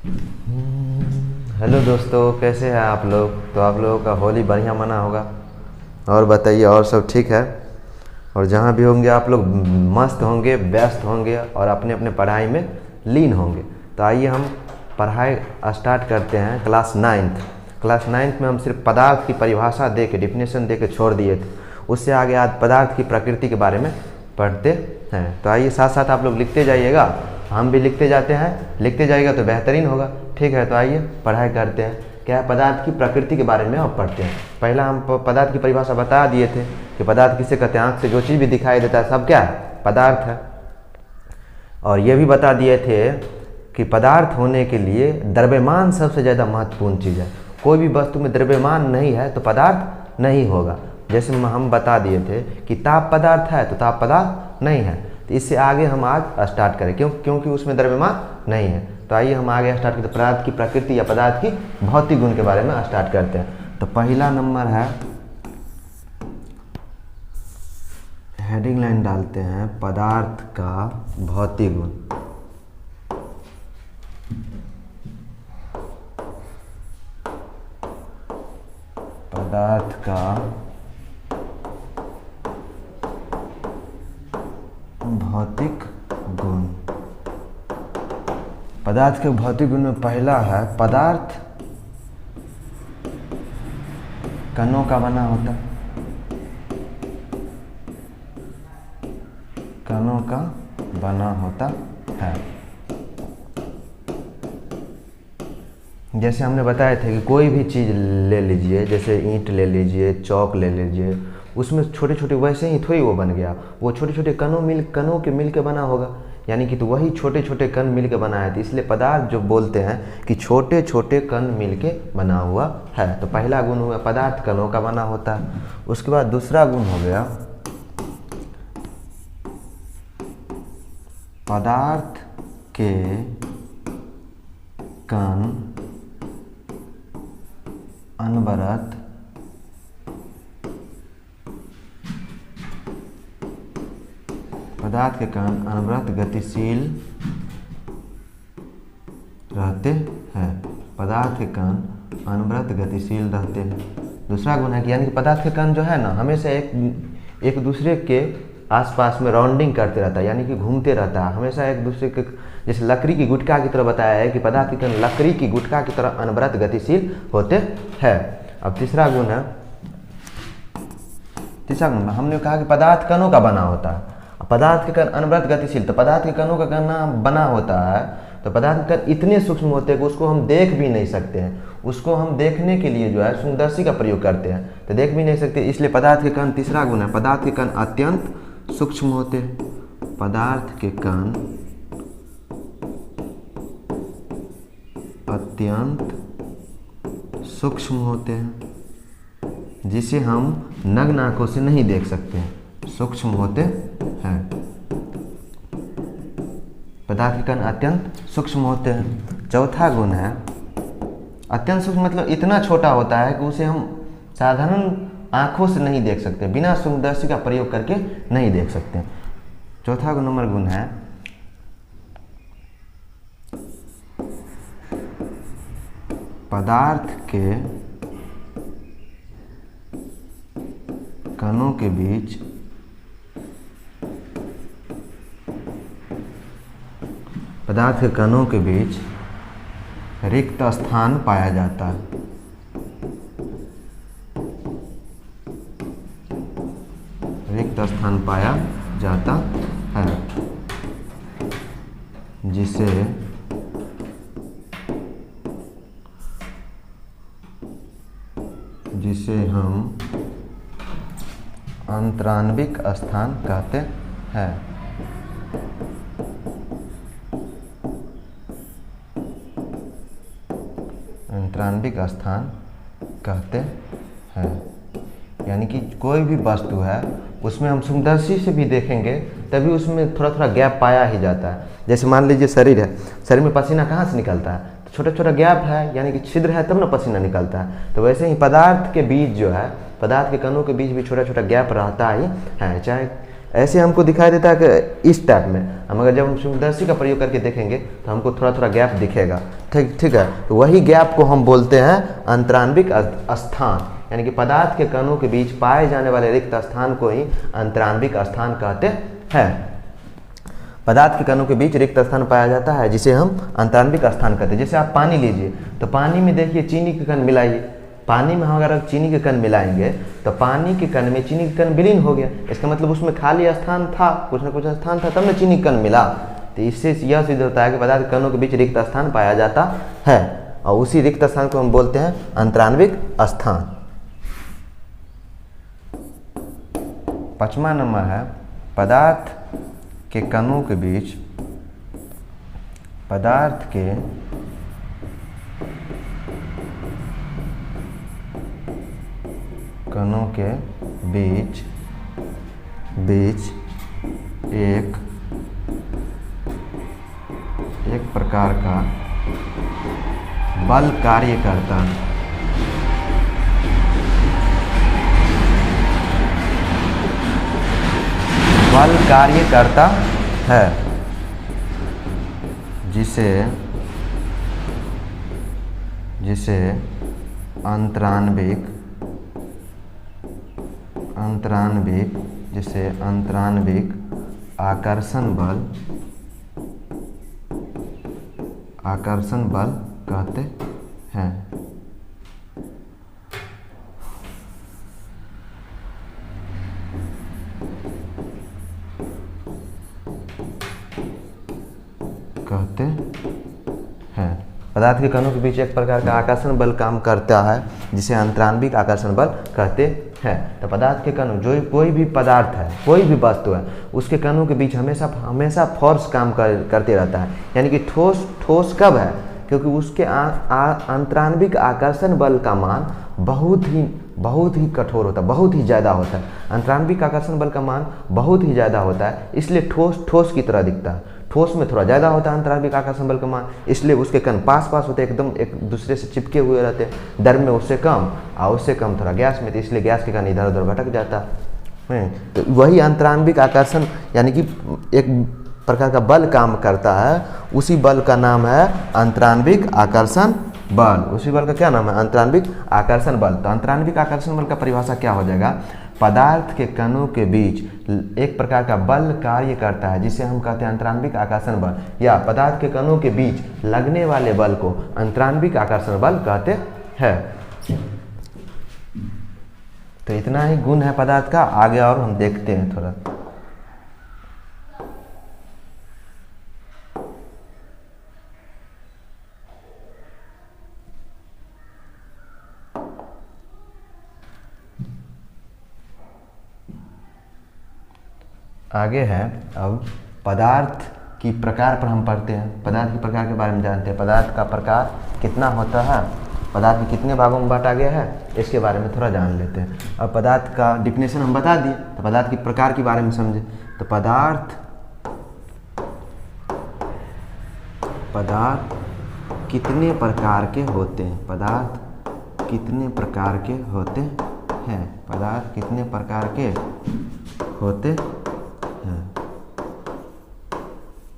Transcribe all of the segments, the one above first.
Hello दोस्तों, कैसे हैं आप लोग। तो आप लोगों का होली बढ़िया मना होगा। और बताइए, और सब ठीक है। और जहाँ भी होंगे आप लोग मस्त होंगे, व्यस्त होंगे और अपने अपने पढ़ाई में लीन होंगे। तो आइए हम पढ़ाई स्टार्ट करते हैं। क्लास नाइन्थ में हम सिर्फ पदार्थ की परिभाषा दे के, डिफिनेशन दे के छोड़ दिए थे। उससे आगे आज पदार्थ की प्रकृति के बारे में पढ़ते हैं। तो आइए साथ साथ आप लोग लिखते जाइएगा, हम भी लिखते जाते हैं। लिखते जाइएगा तो बेहतरीन होगा। ठीक है, तो आइए पढ़ाई करते हैं। क्या है, पदार्थ की प्रकृति के बारे में अब पढ़ते हैं। पहला हम पदार्थ की परिभाषा बता दिए थे कि पदार्थ किसे कहते हैं। आँख से जो चीज़ भी दिखाई देता है सब क्या है, पदार्थ है। और ये भी बता दिए थे कि पदार्थ होने के लिए द्रव्यमान सबसे ज़्यादा महत्वपूर्ण चीज़ है। कोई भी वस्तु में द्रव्यमान नहीं है तो पदार्थ नहीं होगा। जैसे हम बता दिए थे कि ताप पदार्थ है तो ताप पदार्थ नहीं है। तो इससे आगे हम आज स्टार्ट करें, क्योंकि उसमें द्रव्यमान नहीं है। तो आइए हम आगे स्टार्ट करते हैं। पदार्थ की प्रकृति या पदार्थ की भौतिक गुण के बारे में स्टार्ट करते हैं। तो पहला नंबर है, हेडिंग लाइन डालते हैं, पदार्थ का भौतिक गुण। पदार्थ का भौतिक गुण। पदार्थ के भौतिक गुण में पहला है, पदार्थ कणों का बना होता है। कणों का बना होता है। जैसे हमने बताए थे कि कोई भी चीज़ ले लीजिए, जैसे ईंट ले लीजिए, चौक ले लीजिए, उसमें छोटे छोटे वैसे ही थोड़ी वो बन गया। वो छोटे छोटे कणों के मिल के बना होगा, यानी कि तो वही छोटे छोटे कण मिल के बना है। तो इसलिए पदार्थ जो बोलते हैं कि छोटे छोटे कण मिल के बना हुआ है। तो पहला गुण हुआ पदार्थ कणों का बना होता है। उसके बाद दूसरा गुण हो गया, पदार्थ के कण अनवरत पदार्थ के कण अनवरत गतिशील रहते हैं। पदार्थ के कण अनवरत गतिशील रहते हैं। दूसरा गुण है कि यानी कि पदार्थ के कण जो है ना, हमेशा एक दूसरे के आसपास में राउंडिंग करते रहता है, यानी कि घूमते रहता है हमेशा एक दूसरे के। जैसे लकड़ी की गुटका की तरह बताया है कि पदार्थ के कण लकड़ी की गुटका की तरह अनवरत गतिशील होते हैं। अब तीसरा गुण हमने कहा कि पदार्थ कणों का बना होता है। पदार्थ के कण अनवरत गतिशील, तो पदार्थ के कणों का कण बना होता है। तो पदार्थ के कण इतने सूक्ष्म होते हैं कि उसको हम देख भी नहीं सकते हैं। उसको हम देखने के लिए जो है सूक्ष्मदर्शी का प्रयोग करते हैं, तो देख भी नहीं सकते। इसलिए पदार्थ के कण, तीसरा गुण है, पदार्थ के कण अत्यंत सूक्ष्म होते हैं। पदार्थ के कण अत्यंत सूक्ष्म होते हैं, जिसे हम नग्न आंखों से नहीं देख सकते हैं, सूक्ष्म होते हैं। पदार्थ के कण अत्यंत सूक्ष्म होते हैं। चौथा गुण है, अत्यंत सूक्ष्म मतलब इतना छोटा होता है कि उसे हम साधारण आंखों से नहीं देख सकते, बिना सूक्ष्मदर्शी का प्रयोग करके नहीं देख सकते। चौथा नंबर गुण है, पदार्थ के कणों के बीच रिक्त स्थान पाया जाता है। रिक्त स्थान पाया जाता है, जिसे हम अंतरान्विक स्थान कहते हैं। अंतरान्विक स्थान कहते हैं, यानी कि कोई भी वस्तु है उसमें हम सूक्ष्मदर्शी से भी देखेंगे तभी उसमें थोड़ा थोड़ा गैप पाया ही जाता है। जैसे मान लीजिए शरीर है, शरीर में पसीना कहाँ से निकलता है, तो छोटा छोटा गैप है, यानी कि छिद्र है तब ना पसीना निकलता है। तो वैसे ही पदार्थ के बीच जो है, पदार्थ के कणों के बीच भी छोटा छोटा गैप रहता ही है। चाहे ऐसे हमको दिखाई देता है कि इस टाइप में हम अगर जब हम सूक्ष्मदर्शी का प्रयोग करके देखेंगे तो हमको थोड़ा थोड़ा गैप दिखेगा। ठीक है, तो वही गैप को हम बोलते हैं अंतरान्विक स्थान, यानी कि पदार्थ के कणों के बीच पाए जाने वाले रिक्त स्थान को ही अंतरान्विक स्थान कहते हैं। पदार्थ के कणों के बीच रिक्त स्थान पाया जाता है जिसे हम अंतरान्विक स्थान कहते हैं। जैसे आप पानी लीजिए, तो पानी में देखिए चीनी के कण मिलाइए, पानी में हम अगर चीनी के कण मिलाएंगे तो पानी के कण में चीनी के कण विलीन हो गया, इसका मतलब उसमें खाली स्थान था, कुछ ना कुछ स्थान था, तब ना चीनी के कण मिला। तो इससे यह सिद्ध होता है कि पदार्थ के कणों के बीच रिक्त स्थान पाया जाता है और उसी रिक्त स्थान को हम बोलते हैं अंतरान्विक स्थान। 5वां नंबर है पदार्थ के कणों के बीच, पदार्थ के कणों के बीच एक प्रकार का बल कार्य करता है। बल कार्य करता है जिसे अंतरान्विक आकर्षण बल कहते हैं। पदार्थ के कणों के बीच एक प्रकार का आकर्षण बल काम करता है जिसे अंतरान्विक आकर्षण बल कहते हैं। तो पदार्थ के कणों, जो कोई भी पदार्थ है, कोई भी वस्तु है, उसके कणों के बीच हमेशा फोर्स काम करते रहता है। यानी कि ठोस कब है, क्योंकि उसके अंतरान्विक आकर्षण बल का मान बहुत ही कठोर होता है, बहुत ही ज़्यादा होता है। अंतरान्विक आकर्षण बल का मान बहुत ही ज़्यादा होता है, इसलिए ठोस की तरह दिखता है। ठोस में थोड़ा ज़्यादा होता है अंतरान्विक आकर्षण बल का मान, इसलिए उसके कण पास होते, एकदम एक दूसरे से चिपके हुए रहते हैं। द्रव में उससे कम और उससे कम थोड़ा गैस में, तो इसलिए गैस के कण इधर उधर भटक जाता है। तो वही अंतरान्विक आकर्षण यानी कि एक प्रकार का बल काम करता है, उसी बल का नाम है अंतरान्विक आकर्षण बल। उसी बल का क्या नाम है? अंतरान्विक आकर्षण बल। तो अंतरान्विक आकर्षण बल का परिभाषा क्या हो जाएगा? पदार्थ के कणों के बीच एक प्रकार का बल कार्य करता है जिसे हम कहते हैं अंतरान्विक आकर्षण बल, या पदार्थ के कणों के बीच लगने वाले बल को अंतरान्विक आकर्षण बल कहते हैं। तो इतना ही गुण है पदार्थ का, आगे और हम देखते हैं थोड़ा। आगे है अब पदार्थ की प्रकार पर हम पढ़ते हैं। पदार्थ के प्रकार के बारे में जानते हैं। पदार्थ का प्रकार कितना होता है, पदार्थ के कितने भागों में बांटा गया है, इसके बारे में थोड़ा जान लेते हैं। अब पदार्थ का डिफिनेशन हम बता दिए, तो पदार्थ के प्रकार के बारे में समझे। तो पदार्थ कितने प्रकार के होते हैं? पदार्थ कितने प्रकार के होते हैं? पदार्थ कितने प्रकार के होते हैं?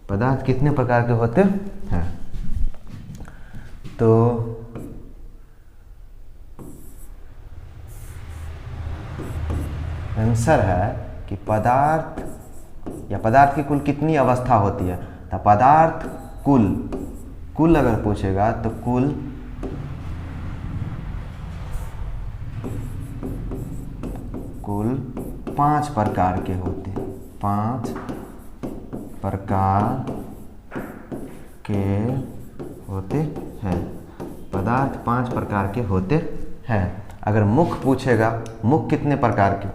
पदार्थ कितने प्रकार के होते हैं? तो आंसर है कि पदार्थ की कुल कितनी अवस्था होती है। तो पदार्थ कुल अगर पूछेगा तो कुल 5 प्रकार के होते हैं। 5 प्रकार के होते हैं। पदार्थ 5 प्रकार के होते हैं। अगर मुख पूछेगा, मुख कितने प्रकार के?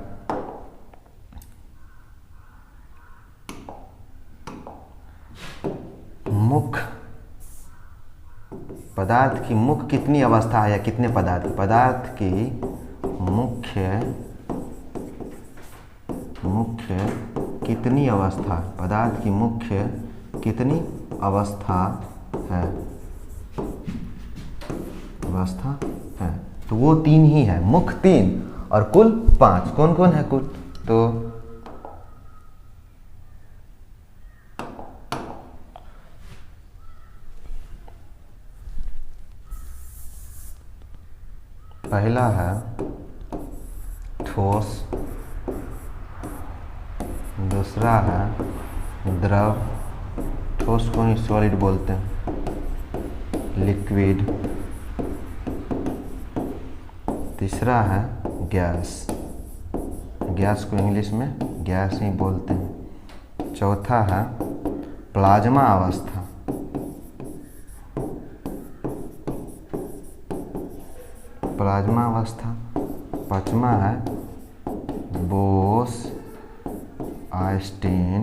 मुख, पदार्थ की मुख कितनी अवस्था है या कितने पदार्थ? पदार्थ की मुख्य कितनी अवस्था? पदार्थ की मुख्य कितनी अवस्था है? तो वो 3 ही है, मुख्य 3 और कुल 5। कौन कौन है कुल? तो पहला है ठोस, दूसरा है द्रव, ठोस को ही सॉलिड बोलते हैं, लिक्विड, तीसरा है गैस, गैस को इंग्लिश में गैस ही बोलते हैं, चौथा है प्लाज्मा अवस्था, प्लाज्मा अवस्था, पांचवा है Bose Einstein,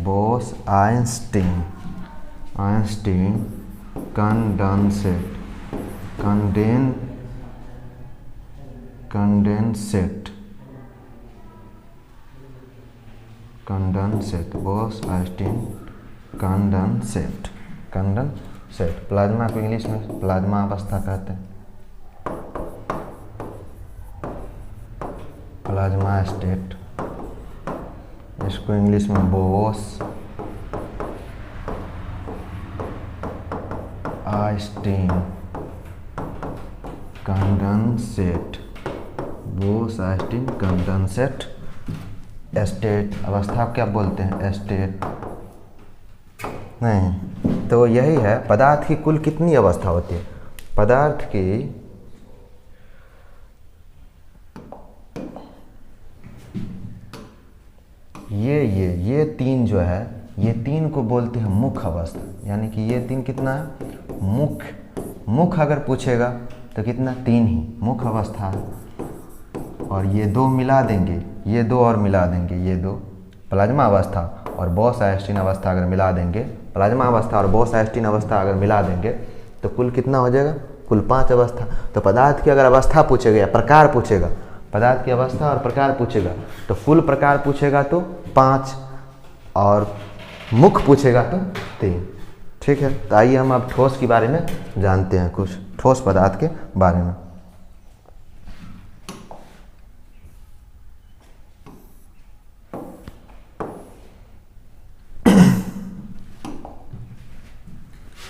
Bose Einstein condensate, Bose Einstein condensate, plasma को इंग्लिश में प्लाज्मा अवस्था कहते हैं, प्लाज्मा स्टेट, इसको इंग्लिश में Bose Einstein condensate, Bose Einstein condensate state अवस्था क्या बोलते हैं, स्टेट नहीं। तो यही है पदार्थ की कुल कितनी अवस्था होती है। पदार्थ की ये तीन जो है, ये तीन को बोलते हैं मुख्य अवस्था, यानी कि ये तीन कितना है, मुख्य अगर पूछेगा तो कितना, तीन ही मुख्य अवस्था है। और ये दो मिला देंगे, ये दो और मिला देंगे, ये दो प्लाज्मा अवस्था और बोस आइंस्टीन अवस्था अगर मिला देंगे, प्लाज्मा अवस्था और बोस आइंस्टीन अवस्था अगर मिला देंगे तो कुल कितना हो जाएगा, कुल 5 अवस्था। तो पदार्थ की अगर अवस्था पूछेगा या प्रकार पूछेगा, पदार्थ की अवस्था और प्रकार पूछेगा तो कुल प्रकार पूछेगा तो 5 और मुख्य पूछेगा तो 3। ठीक है, तो आइए हम अब ठोस के बारे में जानते हैं, कुछ ठोस पदार्थ के बारे में।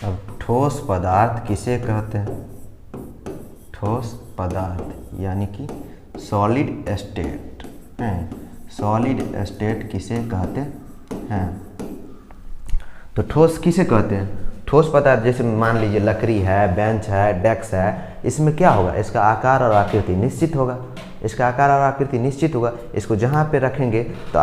अब ठोस पदार्थ किसे कहते हैं, ठोस पदार्थ यानी कि सॉलिड स्टेट हैं, सॉलिड स्टेट किसे कहते हैं। तो ठोस किसे कहते हैं, ठोस पदार्थ जैसे मान लीजिए लकड़ी है, बेंच है, डेस्क है, इसमें क्या होगा, इसका आकार और आकृति निश्चित होगा, इसका आकार और आकृति निश्चित होगा। इसको जहाँ पे रखेंगे तो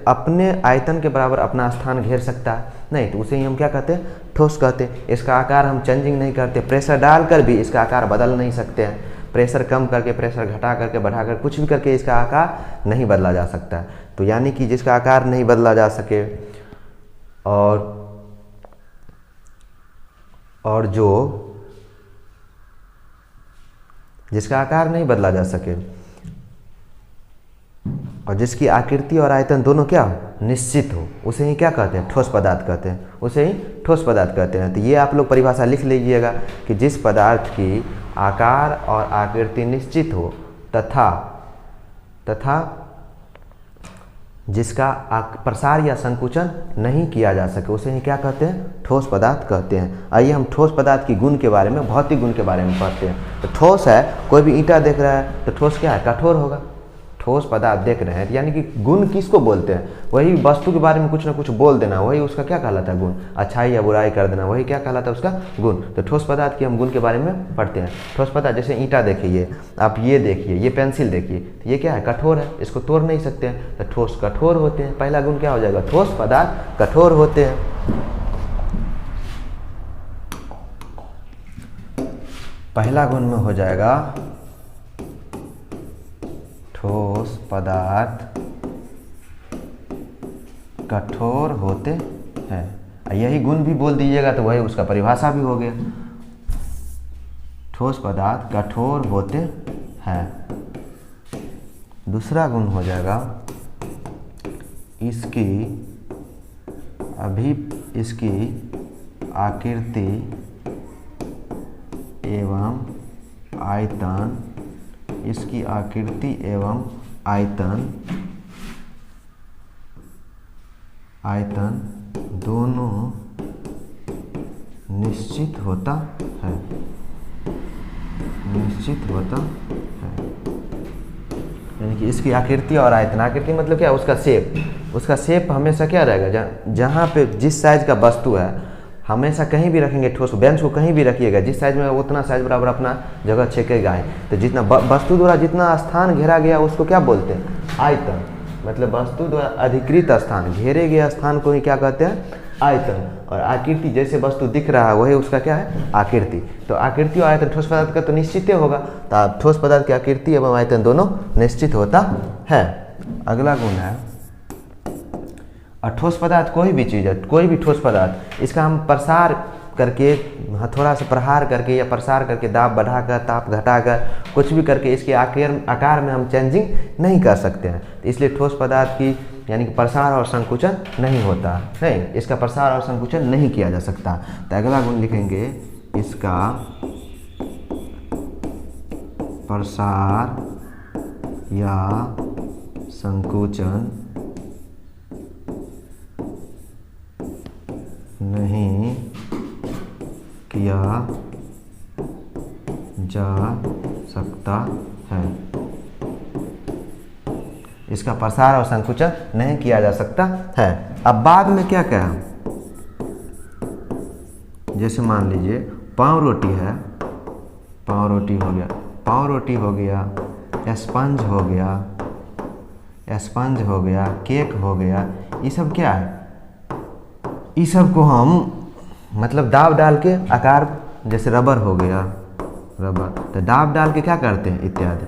अपने आयतन के बराबर अपना स्थान घेर सकता है, नहीं तो उसे ही हम क्या कहते हैं, ठोस कहते हैं। इसका आकार हम चेंजिंग नहीं करते, प्रेशर डालकर भी इसका आकार बदल नहीं सकते हैं, प्रेशर कम करके, प्रेशर घटा करके, बढ़ा कर, कुछ भी करके इसका आकार नहीं बदला जा सकता है। तो यानी कि जिसका आकार नहीं बदला जा सके और जो जिसका आकार नहीं बदला जा सके और जिसकी आकृति और आयतन दोनों क्या हो, निश्चित हो, उसे ही क्या कहते हैं, ठोस पदार्थ कहते हैं, उसे ही ठोस पदार्थ कहते हैं। तो ये आप लोग परिभाषा लिख लीजिएगा कि जिस पदार्थ की आकार और आकृति निश्चित हो तथा जिसका प्रसार या संकुचन नहीं किया जा सके, उसे ही क्या कहते हैं, ठोस पदार्थ कहते हैं। आइए हम ठोस पदार्थ की गुण के बारे में, भौतिक गुण के बारे में पढ़ते हैं। तो ठोस है, कोई भी ईंटा देख रहा है तो ठोस क्या है, कठोर होगा। ठोस पदार्थ देख रहे हैं यानी कि गुण किसको बोलते हैं, वही वस्तु के बारे में कुछ ना कुछ बोल देना, वही उसका क्या कहलाता है, गुण। अच्छाई या बुराई कर देना, वही क्या कहलाता है, उसका गुण। तो ठोस पदार्थ की हम गुण के बारे में पढ़ते हैं। ठोस पदार्थ जैसे ईंटा देखिए, आप ये देखिए, ये पेंसिल देखिए, तो ये क्या है, कठोर है, इसको तोड़ नहीं सकते हैं, तो ठोस कठोर होते हैं। पहला गुण क्या हो जाएगा, ठोस पदार्थ कठोर होते हैं। पहला गुण में हो जाएगा ठोस पदार्थ कठोर होते हैं। यही गुण भी बोल दीजिएगा तो वही उसका परिभाषा भी हो गया, ठोस पदार्थ कठोर होते हैं। दूसरा गुण हो जाएगा इसकी आकृति एवं आयतन, इसकी आकृति एवं आयतन दोनों निश्चित होता है, निश्चित होता है। यानी कि इसकी आकृति और आयतन, आकृति मतलब क्या, उसका शेप हमेशा क्या रहेगा, जहाँ पे जिस साइज का वस्तु है, हमेशा कहीं भी रखेंगे ठोस बेंच को, कहीं भी रखिएगा जिस साइज में उतना साइज बराबर अपना जगह छेकेगा है। तो जितना वस्तु द्वारा जितना स्थान घेरा गया उसको क्या बोलते हैं, आयतन। मतलब वस्तु द्वारा अधिकृत स्थान, घेरे गए स्थान को ही क्या कहते हैं, आयतन। और आकृति, जैसे वस्तु दिख रहा है वही उसका क्या है, आकृति। तो आकृति और आयतन ठोस पदार्थ का तो निश्चित ही होगा। तो ठोस पदार्थ की आकृति एवं आयतन दोनों निश्चित होता है। अगला गुण है, और ठोस पदार्थ कोई भी चीज़ है, कोई भी ठोस पदार्थ, इसका हम प्रसार करके, हथौड़ा से प्रहार करके या प्रसार करके, दाब बढ़ाकर ताप घटाकर कुछ भी करके इसके आकार में हम चेंजिंग नहीं कर सकते हैं। तो इसलिए ठोस पदार्थ की यानी कि प्रसार और संकुचन नहीं होता, नहीं, इसका प्रसार और संकुचन नहीं किया जा सकता। तो अगला गुण लिखेंगे, इसका प्रसार या संकुचन नहीं किया जा सकता है। इसका प्रसार और संकुचन नहीं किया जा सकता है। अब बाद में क्या कहा, जैसे मान लीजिए पाव रोटी है, पाव रोटी हो गया, पाव रोटी हो गया, स्पंज हो गया, स्पंज हो गया, केक हो गया, ये सब क्या है, ये सब को हम मतलब दाब डाल के आकार, जैसे रबर हो गया, रबर, तो दाब डाल के क्या करते हैं इत्यादि।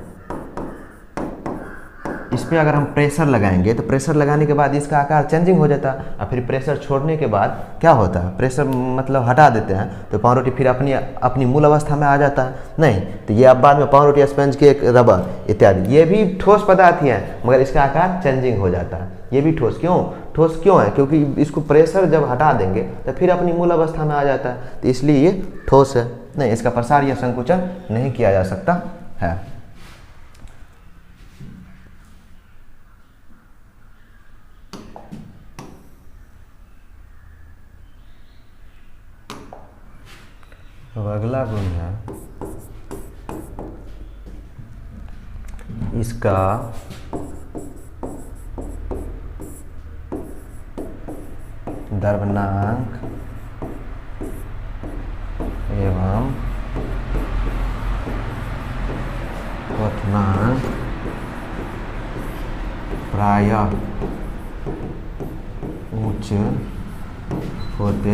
इस पर अगर हम प्रेशर लगाएंगे तो प्रेशर लगाने के बाद इसका आकार चेंजिंग हो जाता है, और फिर प्रेशर छोड़ने के बाद क्या होता है, प्रेशर मतलब हटा देते हैं तो पाव रोटी फिर अपनी मूल अवस्था में आ जाता है। नहीं, तो ये अब बाद में पाव रोटी, स्पंज, केक, रबर इत्यादि ये भी ठोस पदार्थ ही हैं, मगर इसका आकार चेंजिंग हो जाता है। ये भी ठोस क्यों है, क्योंकि इसको प्रेशर जब हटा देंगे तो फिर अपनी मूल अवस्था में आ जाता है, तो इसलिए ये ठोस है। नहीं, इसका प्रसार या संकुचन नहीं किया जा सकता है। अब अगला गुण है, इसका द्रव्यनांक एवं क्वथनांक प्रायः उच्च होते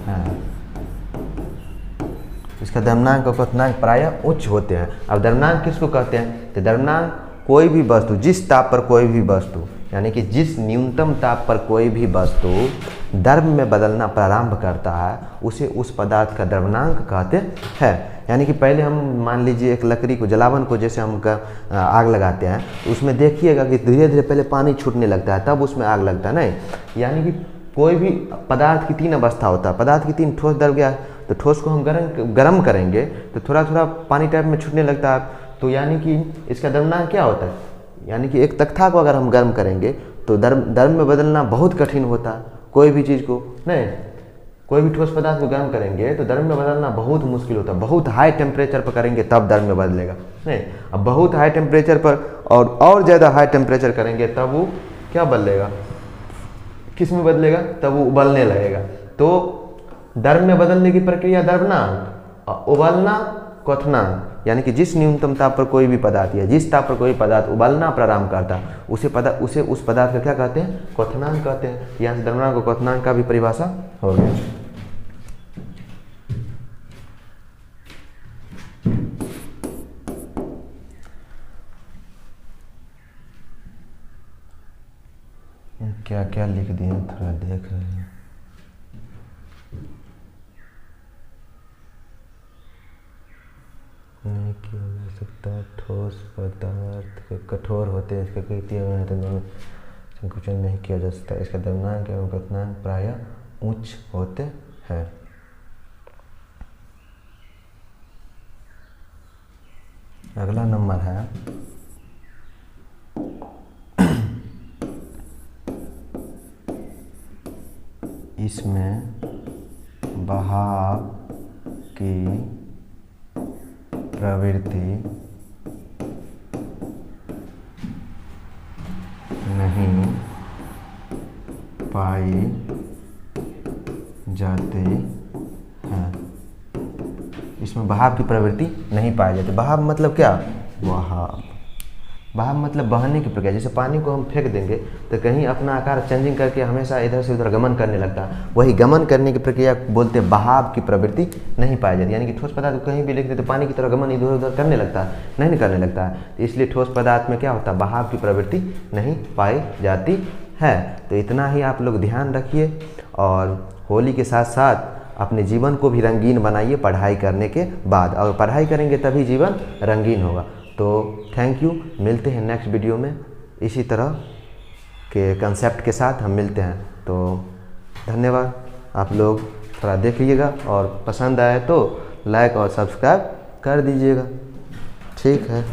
हैं। इसका द्रव्यनांक और क्वथनांक प्रायः उच्च होते हैं। अब द्रव्यनांक किसको कहते हैं, तो द्रव्यनांक कोई भी वस्तु, जिस ताप पर कोई भी वस्तु, यानी कि जिस न्यूनतम ताप पर कोई भी वस्तु द्रव में बदलना प्रारंभ करता है, उसे उस पदार्थ का द्रव्यनांक कहते हैं। यानी कि पहले हम मान लीजिए एक लकड़ी को, जलावन को जैसे हम आग लगाते हैं, तो उसमें देखिएगा कि धीरे धीरे पहले पानी छूटने लगता है, तब उसमें आग लगता है। नहीं, यानी कि कोई भी पदार्थ की तीन अवस्था होता है, पदार्थ की तीन, ठोस, द्रव, गैस। तो ठोस को हम गर्म करेंगे तो थोड़ा थोड़ा पानी टाइप में छूटने लगता है, तो यानी कि इसका द्रव्यनांक क्या होता है, यानी कि एक तख्ता को अगर हम गर्म करेंगे तो द्रव में बदलना बहुत कठिन होता है। कोई भी चीज़ को, नहीं, कोई भी ठोस पदार्थ को गर्म करेंगे तो द्रव में बदलना बहुत मुश्किल होता है। बहुत हाई टेम्परेचर पर करेंगे तब द्रव में बदलेगा। नहीं, अब बहुत हाई टेम्परेचर पर और ज़्यादा हाई टेम्परेचर करेंगे तब वो क्या बदलेगा, किस में बदलेगा, तब वो उबलने लगेगा। तो द्रव में बदलने की प्रक्रिया द्रव्यनांक, उबलना क्वथनांक। यानी कि जिस न्यूनतम ताप पर कोई भी पदार्थ या जिस ताप पर कोई पदार्थ उबलना प्रारंभ करता है, उसे उस पदार्थ का क्या कहते हैं, क्वथनांक कहते हैं। यहाँ से द्रव्यनांक और क्वथनांक का भी परिभाषा हो गया। क्या क्या लिख दिए, थोड़ा देख रहे हैं। नहीं किया जा सकता, ठोस पदार्थ कठोर होते हैं, इसके कई संकुचन नहीं किया जा सकता। इसका द्रव्यनांक एवं क्वथनांक प्रायः उच्च होते हैं। अगला नंबर है, इसमें बहाव की प्रवृत्ति नहीं पाई जाती है। इसमें बहाव की प्रवृत्ति नहीं पाई जाती। बहाव मतलब क्या? बहाव, बहाव मतलब बहने की प्रक्रिया। जैसे पानी को हम फेंक देंगे तो कहीं अपना आकार चेंजिंग करके हमेशा इधर से उधर गमन करने लगता है। वही गमन करने की प्रक्रिया बोलते हैं बहाव की प्रवृत्ति नहीं पाई जाती। यानी कि ठोस पदार्थ को कहीं भी लिख देते तो पानी की तरह गमन इधर उधर करने लगता है, नहीं करने लगता है। तो इसलिए ठोस पदार्थ में क्या होता है? बहाव की प्रवृत्ति नहीं पाई जाती है। तो इतना ही आप लोग ध्यान रखिए और होली के साथ साथ अपने जीवन को भी रंगीन बनाइए पढ़ाई करने के बाद। और पढ़ाई करेंगे तभी जीवन रंगीन होगा। तो थैंक यू, मिलते हैं नेक्स्ट वीडियो में इसी तरह के कंसेप्ट के साथ हम मिलते हैं। तो धन्यवाद। आप लोग थोड़ा देख लीजिएगा और पसंद आए तो लाइक और सब्सक्राइब कर दीजिएगा। ठीक है।